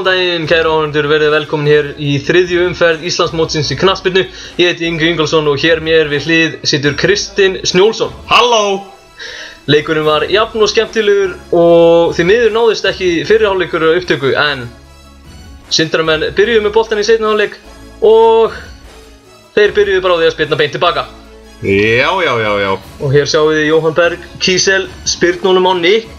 Góðan daginn, kæru áhorfendur, verið velkomin hér í þriðju umferð Íslandsmótsins í knattspyrnu. Ég heiti Ingi Ingólfsson og hér mér við hlið situr Kristinn Snjólfsson. Halló! Leikurinn var jafn og skemmtilegur og því miður náðist ekki fyrri hálfleikur á upptöku, en Sindramenn byrjuðu með boltann í seinni hálfleik og þeir byrjuðu bara á því að spyrna beint tilbaka. Já. Og hér sjáum við Jóhann Berg Kísel spyrnunum á Nick.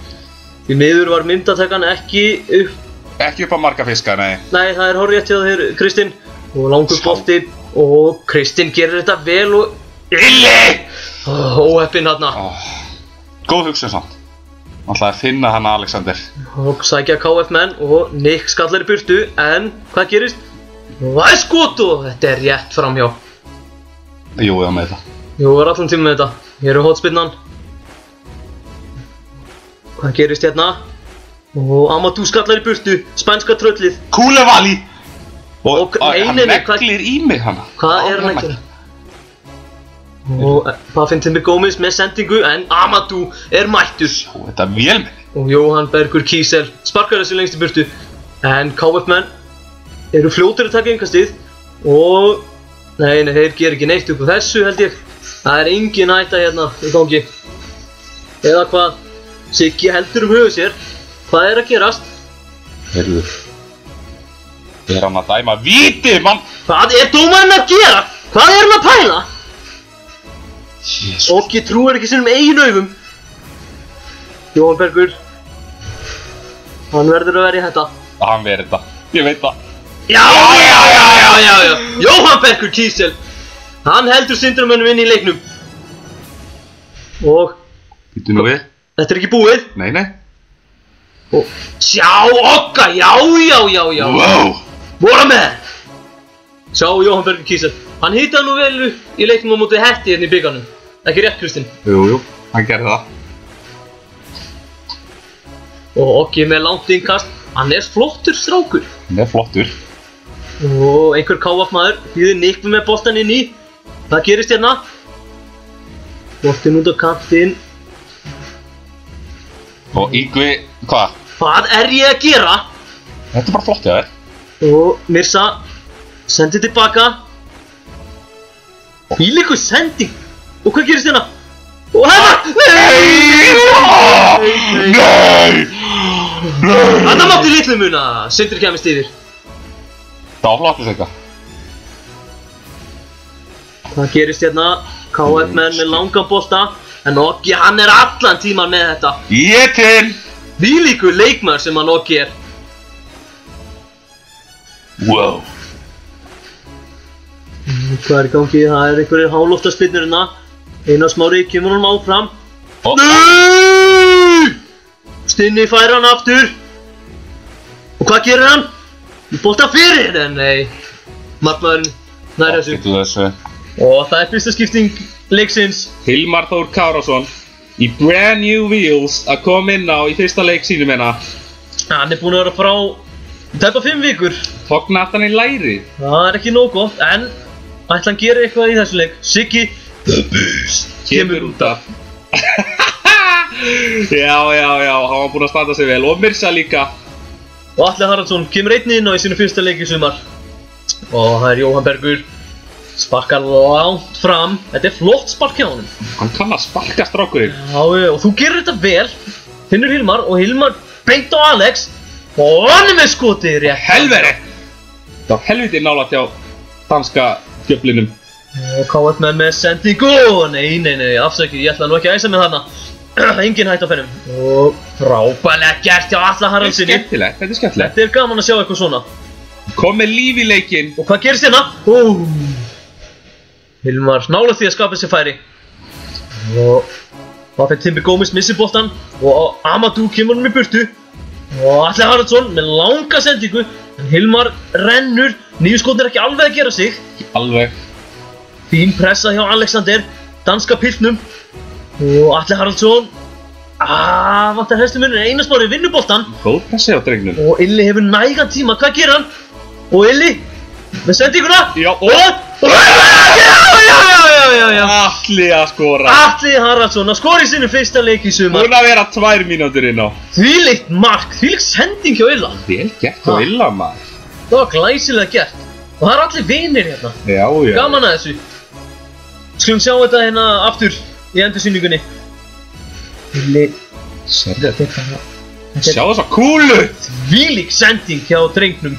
Því miður var myndatakan ekki upp. Ekki upp á marga fiska, nei. Nei, það er hárrétt hjá þér, Kristinn. Og langur bolti og Kristinn gerir þetta vel og Illi! Óheppinn þarna. Góð hugsun samt. Hann ætlaði að finna hann Alexander. Og sækja KF menn og Nick skallar í burtu, en hvað gerist? Það er skot og þetta er rétt framhjá. Jú, ég var með þetta. Jú, var allan tíma með þetta. Hér er hotspinnan. Hvað gerist hérna? Og Amadou skallar í burtu, spænska tröllið. Kúlevali! Og hann neglir í mig hana. Hvað er hann að gera? Og Pafinn Timber Gómez með sendingu, en Amadou er mættur. Svo, þetta er vélmenni. Og Jóhann Bergur Kísel sparkar þessu lengst í burtu. En KF menn eru fljótir að taka innkastið. Og nei, þeir gera ekki neitt upp á þessu held ég. Það er engin hætta hérna í gangi. Eða hvað? Siggi heldur höfuð sér. Hvað er að gerast? Heyrðu. Er hann að dæma víti, mann? Hvað er dómarinn að gera? Hvað er hann að pæla? Jesus. Okki trúir ekki sínum eigin augum. Jóhann Bergur. Hann verður að vera í þetta. Hann verður þetta. Ég veit það. Já. Jóhann Bergur Kísel. Hann heldur Sindramönnum inn í leiknum. Og Býttu nú við. þetta er ekki búið. Nei. Og sjá Okka, já. Wow. Voru með. Sjá Jóhann Bergur Kísel. Hann hittaði nú vel upp í leiknum á móti Hetti hérna í bikarnum. Ekki rétt, Kristinn? Jú, hann gerði það. Og Okki með langt innkast. Hann er flottur strákur. Hann er flottur. Og einhver KF maður býður Nick með boltan inn í. Hvað gerist hérna? Boltinn út á kantinn. Og Yngvi, hvað? Hvað er ég að gera? Þetta er bara flott hjá þér. Og Mirza sendir tilbaka. Hvílíkur sending. Og hvað gerist hérna? Og hérna! Nei! Þarna mátti litlu muna. Sindri kemist yfir. Það var flottist eitthvað. Hvað gerist hérna? KF menn með langan bolta. En Okki, hann er allan tíman með þetta. Ég til! Hvílíkur leikmaður sem hann Okki er. Wow. Hvað er í gangi? Það er einhverjir háloftaspinnur hérna. Einar Smári kemur hann áfram. Nei! Stinni fær hann aftur. Og hvað gerir hann? Bolta fyrir, en nei. Markmaðurinn nær þessu. Og það er fyrsta skipting leiksins. Hilmar Þór Kárason í brand new wheels að koma inn á í fyrsta leik sínum hérna. Hann er búinn að vera frá tæpa 5 vikur. Tóknat hann í læri. Það er ekki nóg gott, en ætla hann gera eitthvað í þessu leik. Siggi The Beast Kemur út af. Já, hann var búinn að standa sig vel. Og Mirza líka. Og Atli Haraldsson kemur einnig inn á í sínu fyrsta leik í sumar. Og það er Jóhann Bergur. Sparkar langt fram. Þetta er flott spark hjá honum. Hann kann að sparka strákurinn. Já, og þú gerir þetta vel. Finnur Hilmar og Hilmar beint á Alex. Og hann er með skotið rétt. Helveri! Það var helviti nálægt hjá danska djöflinum. Og KF menn með sendingu. Nei, afsakið, ég ætla nú ekki að æsa með þarna. Engin hætt á fennum. Og frábærlega gert hjá Atla Haraldsinni. Þetta er skemmtilegt. Þetta er gaman að sjá eitthvað svona. Kom með líf í leikinn. Og hvað gerist hérna? Hilmar nálægt því að skapa sér færi. Og Pafinn Timber Gómez missir boltan. Og Amadou kemur honum í burtu. Og Atli Haraldsson með langa sendingu. En Hilmar rennur. Nýjuskotn er ekki alveg að gera sig. Alveg. Fín pressa hjá Alexander. Danska piltnum. Og Atli Haraldsson. Vantar hestumurinn. Einar Smári vinnur boltan. Góð pressi á drengnum. Og Illi hefur nægan tíma. Hvað gerir hann? Og Illi með sendinguna. Já. Og já. Atli að skora. Atli Haraldsson að skora í sinu fyrsta leik í sumar. Búinn að vera 2 mínútur inn á. Þvílíkt mark, þvílíkt sending hjá Illa. Vel gert á Illa, maður. Það var glæsilega gert. Og það allir vinir hérna. Já. Gaman að þessu. Skulum sjá þetta hérna aftur í endursýningunni. Sérðu þetta? Sjá þessa kúlu! Þvílík sending hjá drengnum.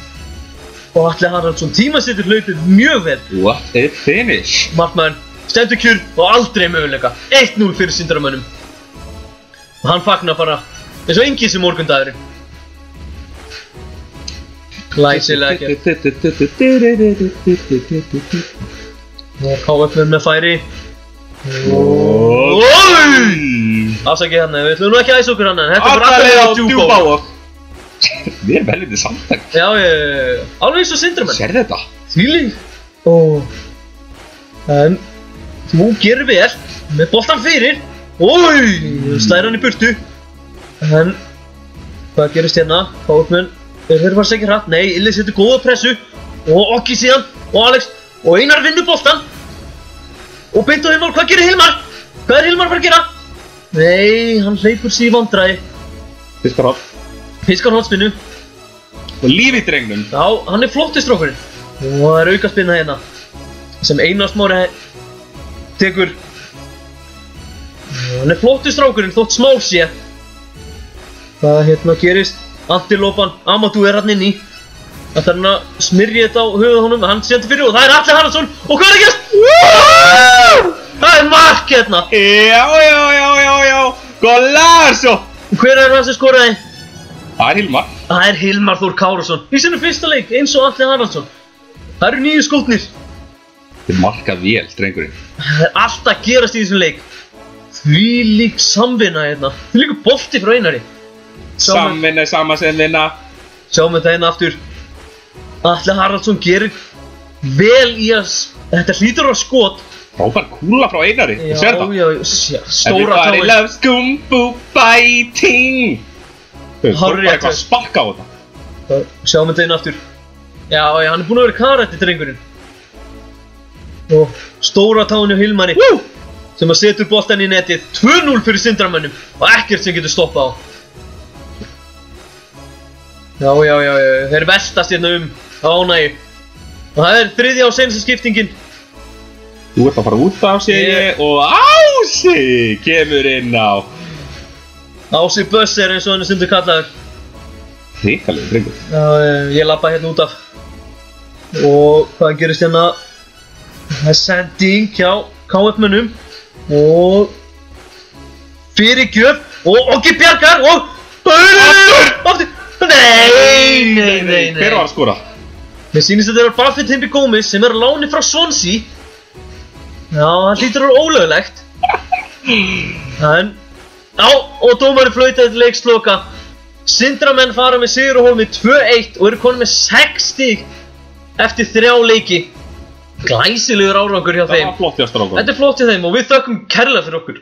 Og Atli Haraldsson tímasettur hlaupið mjög vel. What a finish! Markmaðurinn stendur kjur og aldrei möguleika. 1-0 fyrir Sindramönnum. Og hann fagnar bara eins og enginn sem morgundagurinn. Glæsilega gert. Og KF með færi. Afsakið hann, við ætlum nú ekki að æsa okkur hann. Þetta er bara Allalega á djúpa Djúpavog. Við erum velvitið samtæk. Já, alveg eins og Sindramenn. Sérðu þetta? Þvílíkt. En þú gerir vel með boltan fyrir. Slæðir hann í burtu. En hvað gerist hérna? KF-menn þeir fara segir hratt. Nei, Illi setur góða pressu. Og Oggi síðan. Og Alex. Og Einar vinnur boltan. Og beint á Hilmar. Hvað gerir Hilmar? Hvað er Hilmar að fara að gera? Nei, hann hleypur sig í vandræði. Fiskar hólspinnu. Og líf í drengnum. Já, hann er flott í strókurinn. Og það er aukaspinna hérna. Sem Einar Smári tekur. Hann er flott í strókurinn, þótt smál sé. Hvað hérna gerist? Antilópan, Amadou er hann inn í. Það þarf hann að smyrja þetta á höfuð honum. Hann sendur fyrir og það er Atli Haraldsson. Og hvað er að gerast? Það er mark hérna. Já. Golazo! Og hver er það sem skoraði? Það er Hilmar. Það er Hilmar Þór Kárason. Í sinu fyrsta leik, eins og Atli Haraldsson. Það eru 9 skotnir. Þið markað vel, drengurinn. Það er allt að gerast í þessum leik. Þvílík samvinna hérna. Þvílíkur bolti frá Einari. Samvinna, sama sem vinna. Sjáum þetta hérna aftur. Atli Haraldsson gerir vel í að þetta hlýtur á skot. Frábær kúla frá Einari. Þú sér það? Já, stóra Everybody loves Gumbo fighting. Hárrétt. Bara eitthvað að sparka á þetta. Sjáum þetta hérna aftur. Já, hann er búinn að vera karætti drengurinn. Og stóra táin hjá Hilmari. Sem að setur boltan í netið. 2-0 fyrir Sindramönnum. Og ekkert sem getur stoppað á. Já, þeir veltast hérna ánægju. Og það er þriðja og seinasta skiptingin. Þú ert að fara út af sig og Ási kemur inn á. Ási Bösser eins og hann er stundu kallaður. Hrikalega drengur. Já, ég labba hérna út af. Og hvað gerist hérna? Það er sending hjá KF-mönnum. Og fyrirgjöf. Og Oggi bjargar og aftur. Nei. Hver var að skora? Mér sýnist að þetta var Buffett Timby Gómez sem er að láni frá Swansea. Já, það hlýtur að vera ólöglegt. Og dómarinn flautaði til leiksloka. Sindramenn fara með sigur og hólmi 2-1 og eru konið með 6 stig eftir 3 leiki. Glæsilegur árangur hjá þeim. Það var flott hjá strákunum. Þetta er flott hjá þeim og við þökkum kærlega fyrir okkur.